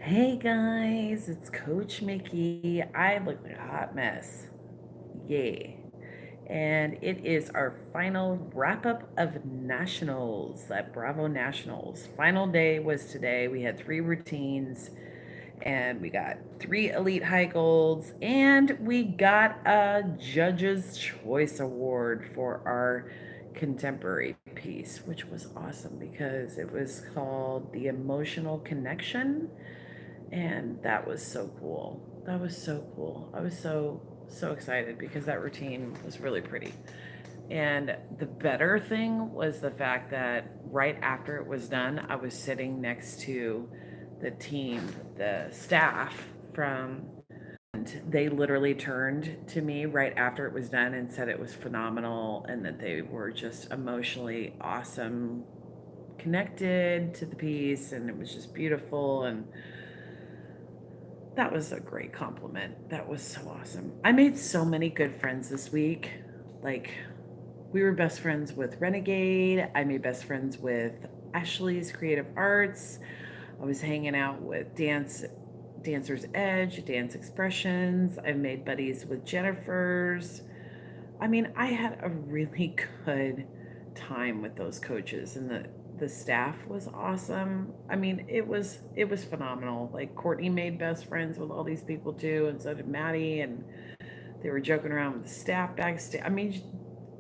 Hey guys, it's Coach Mickey. I look like a hot mess. Yay. And it is our final wrap up of Nationals at Bravo Nationals. Final day was today. We had three routines and we got three Elite High Golds and we got a Judge's Choice Award for our contemporary piece, which was awesome because it was called The Emotional Connection, and that was so cool. That was so cool. I was so excited because that routine was really pretty. And the better thing was the fact that right after it was done, I was sitting next to the team, the staff from, and they literally turned to me right after it was done and said it was phenomenal and that they were just emotionally awesome, connected to the piece, and it was just beautiful. And that was a great compliment. That was so awesome. I made so many good friends this week. Like, we were best friends with Renegade. I made best friends with Ashley's Creative Arts. I was hanging out with Dancer's Edge, Dance Expressions. I made buddies with Jennifer's. I mean, I had a really good time with those coaches, and the staff was awesome. I mean, it was phenomenal. Like, Courtney made best friends with all these people too, and so did Maddie, and they were joking around with the staff backstage. I mean,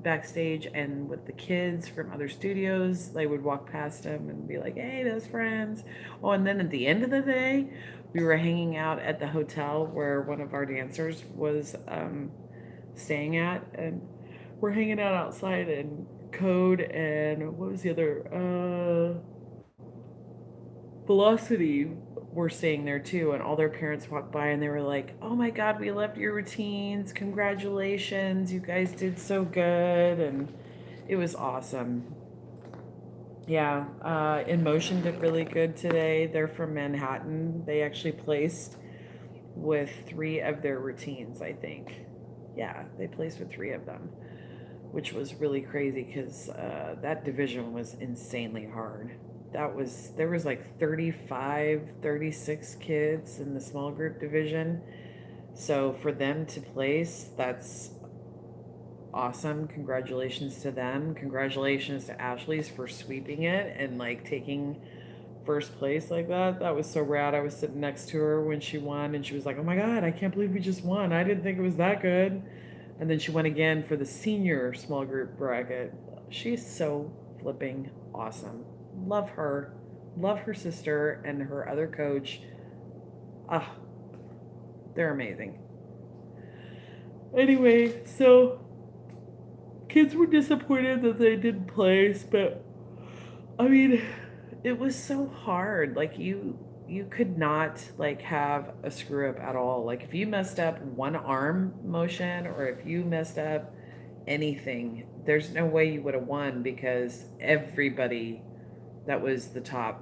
backstage and with the kids from other studios. They would walk past them and be like, "Hey, best friends." Oh, and then at the end of the day, we were hanging out at the hotel where one of our dancers was staying at, and we're hanging out outside, and Code and what was the other Velocity were staying there too, and all their parents walked by and they were like, "Oh my god, we loved your routines, congratulations, you guys did so good." And it was awesome. Yeah, In Motion did really good today. They're from Manhattan. They actually placed with three of their routines, I think. Yeah, they placed with three of them, which was really crazy because that division was insanely hard. There was like 35, 36 kids in the small group division. So for them to place, that's awesome. Congratulations to them. Congratulations to Ashley's for sweeping it and like taking first place like that. That was so rad. I was sitting next to her when she won, and she was like, "Oh my god, I can't believe we just won. I didn't think it was that good." And then she went again for the senior small group bracket. She's so flipping awesome. Love her. Love her sister and her other coach. Ah, they're amazing. Anyway, so kids were disappointed that they didn't place, but I mean, it was so hard. Like, you could not like have a screw up at all. Like, if you messed up one arm motion or if you messed up anything, there's no way you would have won because everybody that was the top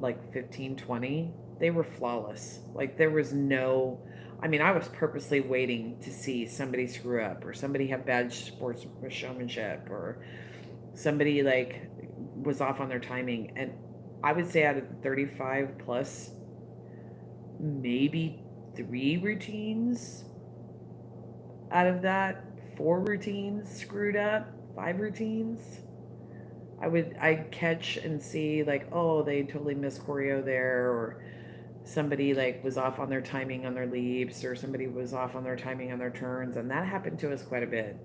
like 15, 20, they were flawless. Like, there was no, I mean, I was purposely waiting to see somebody screw up or somebody have bad sports showmanship or somebody like was off on their timing. And I would say out of the 35 plus, maybe three routines out of that, four routines screwed up, five routines. I'd catch and see like, oh, they totally missed choreo there, or somebody like was off on their timing on their leaps, or somebody was off on their timing on their turns, and that happened to us quite a bit.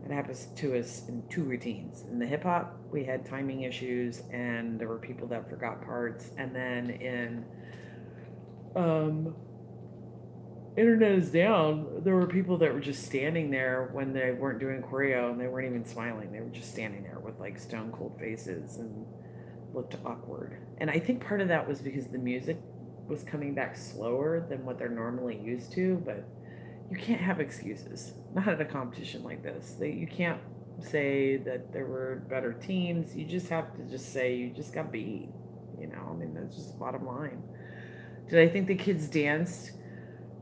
It happens to us in two routines. In the hip hop, we had timing issues, and there were people that forgot parts. And then in um, Internet is Down, there were people that were just standing there when they weren't doing choreo, and they weren't even smiling. They were just standing there with like stone cold faces and looked awkward. And I think part of that was because the music was coming back slower than what they're normally used to, but you can't have excuses. Not at a competition like this. You can't say that there were better teams. You just have to just say you just got beat. I mean, that's just the bottom line. Did I think the kids danced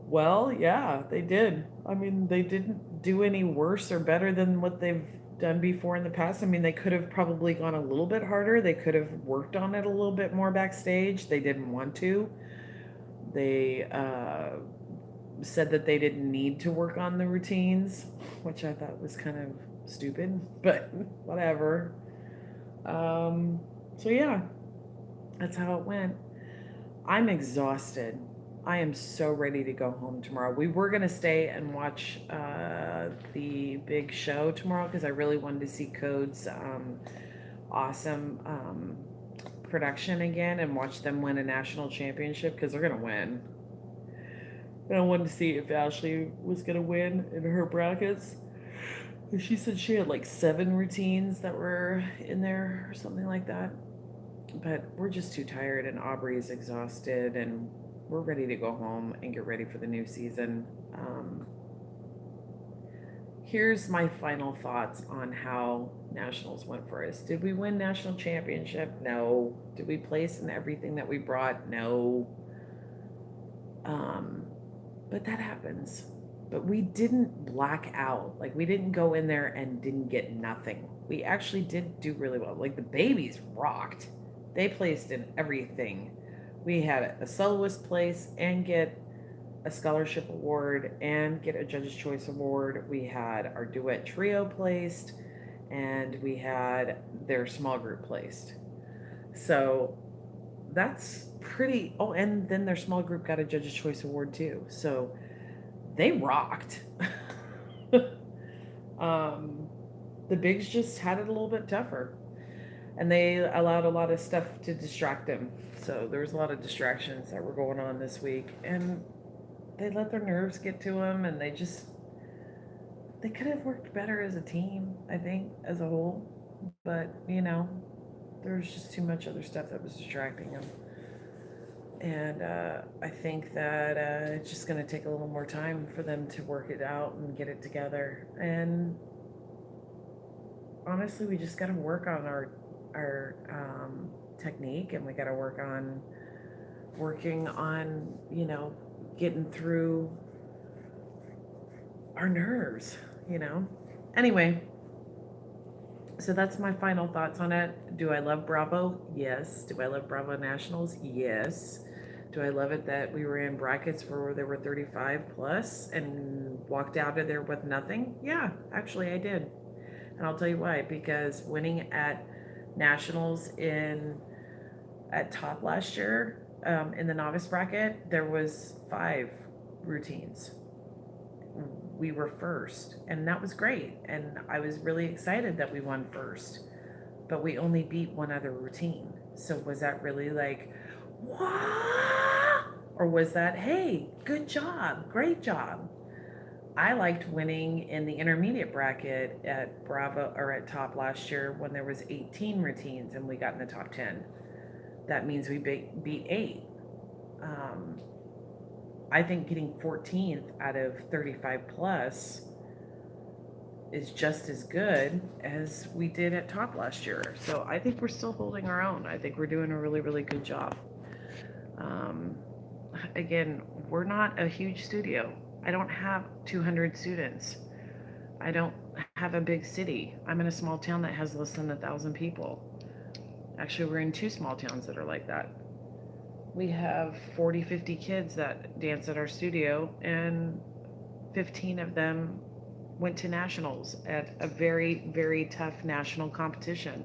well? Yeah, they did. I mean, they didn't do any worse or better than what they've done before in the past. I mean, they could have probably gone a little bit harder. They could have worked on it a little bit more backstage. They didn't want to. They said that they didn't need to work on the routines, which I thought was kind of stupid, but whatever. So yeah, that's how it went. I'm exhausted. I am so ready to go home tomorrow. We were going to stay and watch the big show tomorrow because I really wanted to see Code's awesome production again and watch them win a national championship because they're going to win. And I wanted to see if Ashley was going to win in her brackets. She said she had like 7 routines that were in there or something like that. But we're just too tired, and Aubrey's exhausted, and we're ready to go home and get ready for the new season. Here's my final thoughts on how nationals went for us. Did we win national championship? No. Did we place in everything that we brought? No. But that happens. But we didn't black out. Like, we didn't go in there and didn't get nothing. We actually did do really well. Like, the babies rocked. They placed in everything. We had a soloist place and get a scholarship award and get a Judge's Choice Award. We had our duet trio placed, and we had their small group placed. So that's pretty. Oh, and then their small group got a Judge's Choice Award too. So they rocked. The bigs just had it a little bit tougher, and they allowed a lot of stuff to distract them. So there was a lot of distractions that were going on this week, and they let their nerves get to them, and they could have worked better as a team, I think, as a whole. But there was just too much other stuff that was distracting them. And I think that it's just going to take a little more time for them to work it out and get it together. And honestly, we just got to work on our technique, and we got to working on getting through our nerves. Anyway, so that's my final thoughts on it. Do I love Bravo? Yes. Do I love Bravo Nationals? Yes. Do I love it that we were in brackets where there were 35 plus and walked out of there with nothing? Yeah, actually I did. And I'll tell you why. Because winning at Nationals at top last year, in the novice bracket, there was 5 routines. We were first, and that was great. And I was really excited that we won first, but we only beat one other routine. So was that really like, what? Or was that, hey, good job, great job? I liked winning in the intermediate bracket at Bravo or at top last year when there was 18 routines and we got in the top 10. That means we beat 8. I think getting 14th out of 35 plus is just as good as we did at top last year. So I think we're still holding our own. I think we're doing a really, really good job. Again, we're not a huge studio. I don't have 200 students. I don't have a big city. I'm in a small town that has less than 1,000 people. Actually, we're in 2 small towns that are like that. We have 40, 50 kids that dance at our studio, and 15 of them went to nationals at a very, very tough national competition.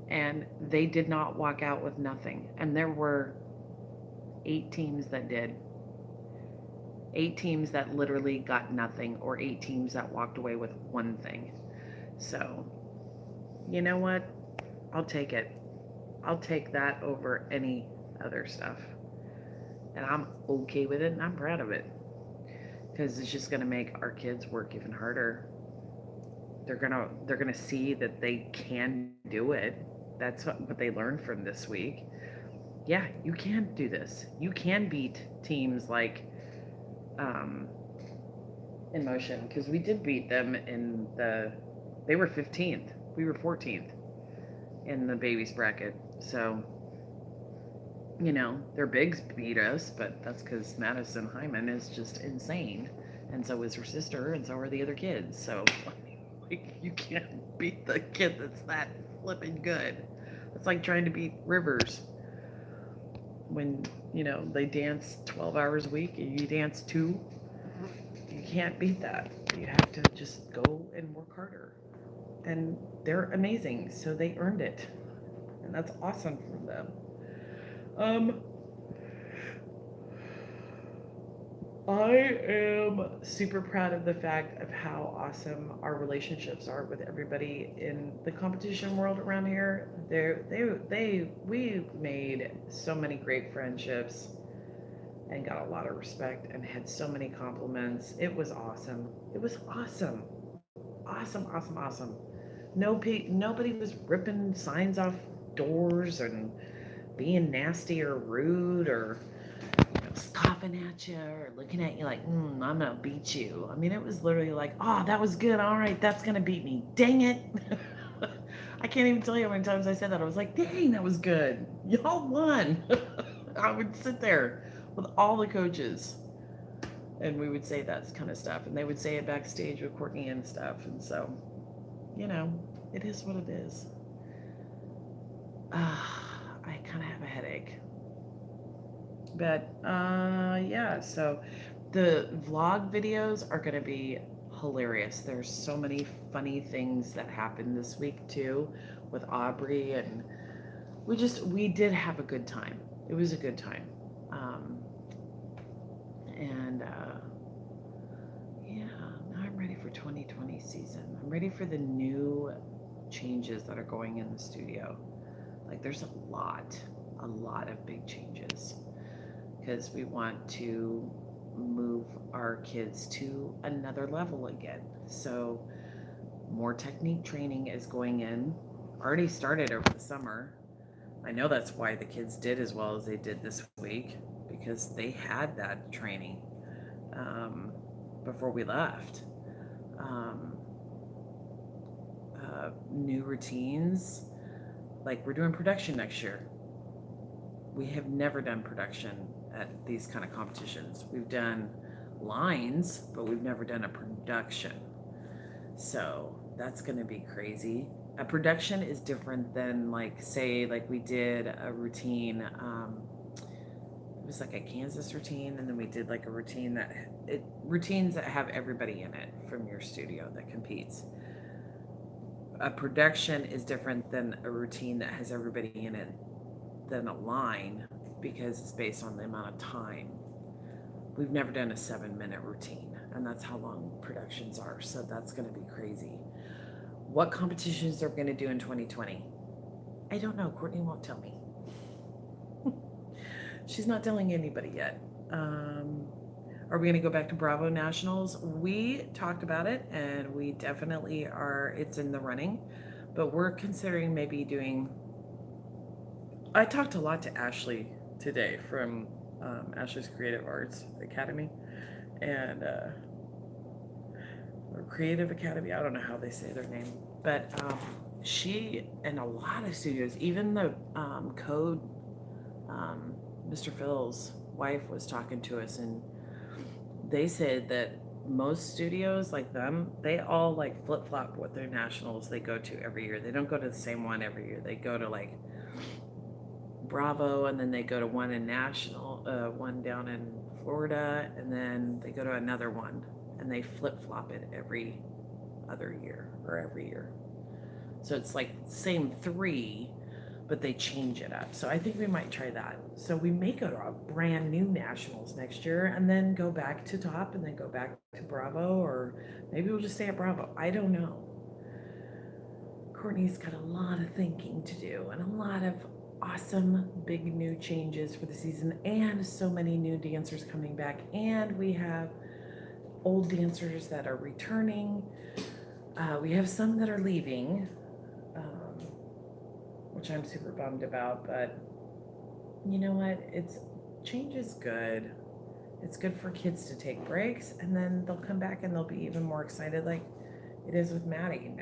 And they did not walk out with nothing. And there were 8 teams that did. 8 teams that literally got nothing, or 8 teams that walked away with one thing. So, you know what? I'll take it. I'll take that over any other stuff. And I'm okay with it, and I'm proud of it. Because it's just going to make our kids work even harder. They're gonna see that they can do it. That's what they learned from this week. Yeah, you can do this. You can beat teams like In Motion, because we did beat them they were 15th. We were 14th in the babies bracket. So, their bigs beat us, but that's because Madison Hyman is just insane. And so is her sister, and so are the other kids. So, you can't beat the kid that's that flipping good. It's like trying to beat Rivers. when, they dance 12 hours a week and you dance two. You can't beat that. You have to just go and work harder. And they're amazing, so they earned it. And that's awesome for them. Um, I am super proud of the fact of how awesome our relationships are with everybody in the competition world around here. We made so many great friendships and got a lot of respect and had so many compliments. It was awesome. It was awesome. Awesome, awesome, awesome. Nobody was ripping signs off doors and being nasty or rude or scoffing at you or looking at you like, I'm gonna beat you. I mean, it was literally like, oh, that was good. All right, that's gonna beat me. Dang it. I can't even tell you how many times I said that. I was like, dang, that was good. Y'all won. I would sit there with all the coaches and we would say that kind of stuff. And they would say it backstage with Courtney and stuff. And so, it is what it is. I kind of have a headache. But yeah, so the vlog videos are going to be hilarious. There's so many funny things that happened this week too with Aubrey, and we did have a good time. It was a good time. And yeah, now I'm ready for 2020 season. I'm ready for the new changes that are going in the studio. Like there's a lot of big changes because we want to move our kids to another level again. So more technique training is going in. Already started over the summer. I know that's why the kids did as well as they did this week, because they had that training before we left. New routines. Like we're doing production next year. We have never done production at these kind of competitions. We've done lines, but we've never done a production. So that's going to be crazy. A production is different than like we did a routine. It was like a Kansas routine, and then we did like a routine routines that have everybody in it from your studio that competes. A production is different than a routine that has everybody in it than a line, because it's based on the amount of time. We've never done a 7-minute routine, and that's how long productions are. So that's going to be crazy. What competitions are we going to do in 2020? I don't know. Courtney won't tell me. She's not telling anybody yet. Are we going to go back to Bravo Nationals? We talked about it, and we definitely are. It's in the running, but we're considering maybe doing. I talked a lot to Ashley today from Ashley's Creative Arts Academy, and or Creative Academy. I don't know how they say their name, but she and a lot of studios, even the Code, Mr. Phil's wife was talking to us, and they said that most studios like them, they all like flip flop what their nationals they go to every year. They don't go to the same one every year. They go to like Bravo, and then they go to one in national, one down in Florida, and then they go to another one, and they flip flop it every other year or every year. So it's like same 3, but they change it up. So I think we might try that. So we may go to a brand new nationals next year, and then go back to top, and then go back to Bravo, or maybe we'll just stay at Bravo. I don't know. Courtney's got a lot of thinking to do, and a lot of awesome big new changes for the season, and so many new dancers coming back, and we have old dancers that are returning. We have some that are leaving, which I'm super bummed about, but you know what? Change is good. It's good for kids to take breaks, and then they'll come back and they'll be even more excited, like it is with Maddie.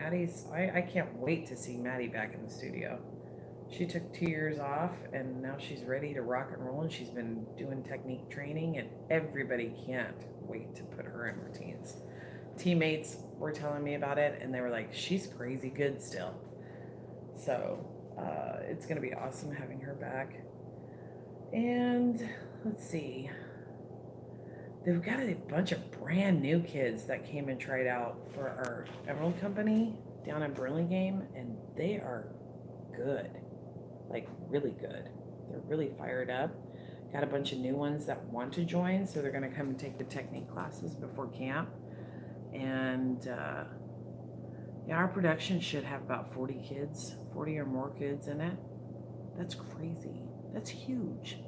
I can't wait to see Maddie back in the studio. She took 2 years off, and now she's ready to rock and roll, and she's been doing technique training, and everybody can't wait to put her in routines. Teammates were telling me about it, and they were like, she's crazy good still. So it's going to be awesome having her back. And let's see, they've got a bunch of brand new kids that came and tried out for our Emerald Company down in Burlingame, and they are good, like really good. They're really fired up. Got a bunch of new ones that want to join, so they're going to come and take the technique classes before camp. And yeah, our production should have about 40 kids, 40 or more kids in it. That's crazy. That's huge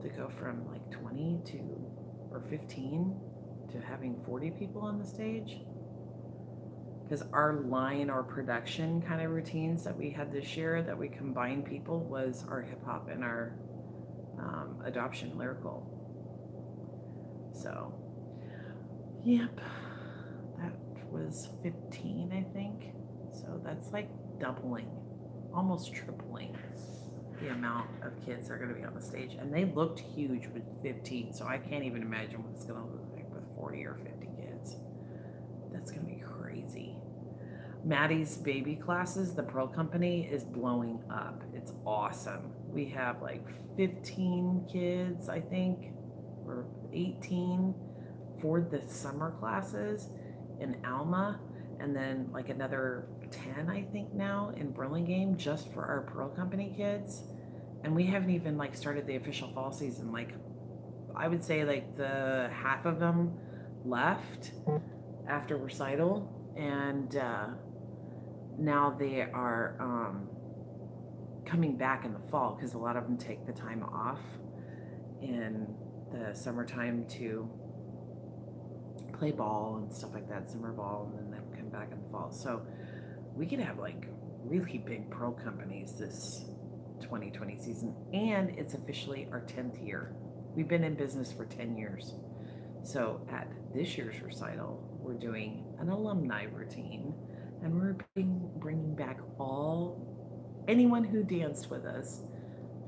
to go from like 20 to or 15 to having 40 people on the stage. Because our production kind of routines that we had this year that we combined people was our hip hop and our adoption lyrical. So, yep, that was 15, I think. So that's like doubling, almost tripling the amount of kids that are going to be on the stage. And they looked huge with 15, so I can't even imagine what it's going to look like with 40 or 50 kids. That's going to be crazy. Maddie's baby classes, the Pearl Company, is blowing up. It's awesome. We have like 15 kids, I think, or 18 for the summer classes in Alma, and then like another 10, I think, now in Burlingame just for our Pearl Company kids. And we haven't even like started the official fall season. Like, I would say like the half of them left after recital, and now they are coming back in the fall because a lot of them take the time off in the summertime to play ball and stuff like that, summer ball, and then they come back in the fall. So we could have like really big pro companies this 2020 season, and it's officially our 10th year. We've been in business for 10 years. So at this year's recital, we're doing an alumni routine, and we're bringing back anyone who danced with us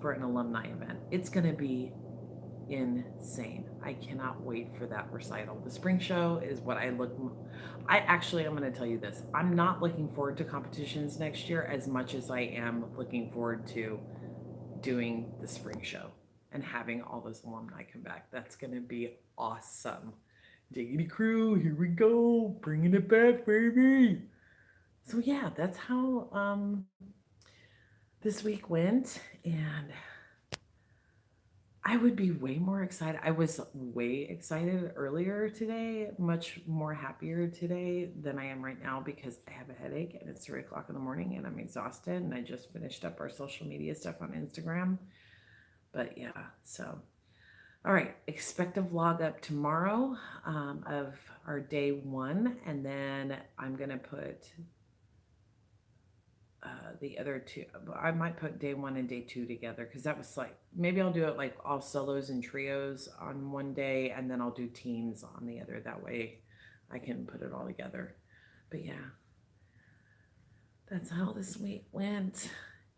for an alumni event. It's going to be insane. I cannot wait for that recital. The spring show is what I'm going to tell you this. I'm not looking forward to competitions next year as much as I am looking forward to doing the spring show and having all those alumni come back. That's going to be awesome. Diggity crew, here we go, bringing it back, baby. So yeah, that's how this week went, and I would be way more excited. I was way excited earlier today, much more happier today than I am right now because I have a headache and it's 3 o'clock in the morning and I'm exhausted, and I just finished up our social media stuff on Instagram. But yeah, so all right, expect a vlog up tomorrow of our day one, and then I'm gonna put the other two. I might put day one and day two together because that was like, maybe I'll do it like all solos and trios on one day, and then I'll do teams on the other. That way I can put it all together. But yeah, that's how this week went.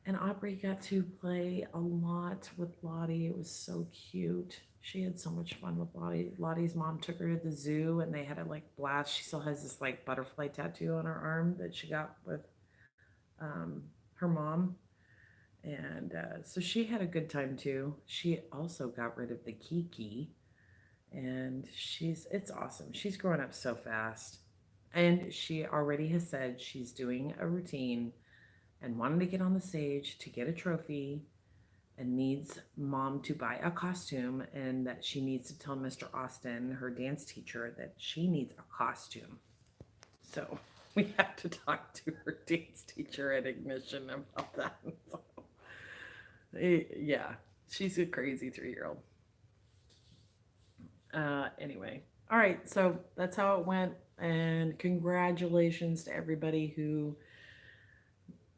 And Aubrey got to play a lot with Lottie. It was so cute. She had so much fun with Lottie. Lottie's mom took her to the zoo and they had a like blast. She still has this like butterfly tattoo on her arm that she got with her mom. And so she had a good time too. She also got rid of the Kiki, and it's awesome. She's growing up so fast. And she already has said she's doing a routine and wanted to get on the stage to get a trophy and needs mom to buy a costume, and that she needs to tell Mr. Austin, her dance teacher, that she needs a costume. So we have to talk to her dance teacher at Ignition about that. So, yeah, she's a crazy 3-year-old. Anyway, all right, so that's how it went. And congratulations to everybody who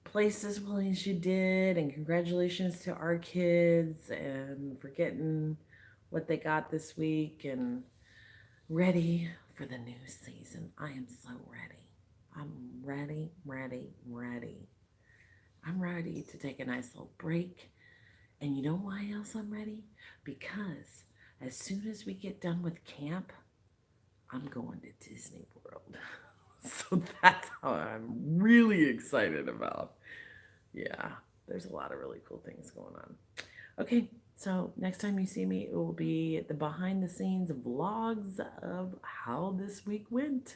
placed as well as you did, and congratulations to our kids and for getting what they got this week and ready for the new season. I am so ready. I'm ready, ready, ready. I'm ready to take a nice little break. And you know why else I'm ready? Because as soon as we get done with camp, I'm going to Disney World. So that's how I'm really excited about. Yeah, there's a lot of really cool things going on. Okay, so next time you see me, it will be the behind the scenes vlogs of how this week went.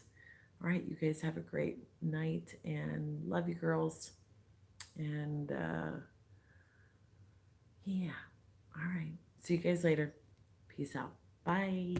All right, you guys have a great night and love you girls. And yeah, all right. See you guys later. Peace out. Bye.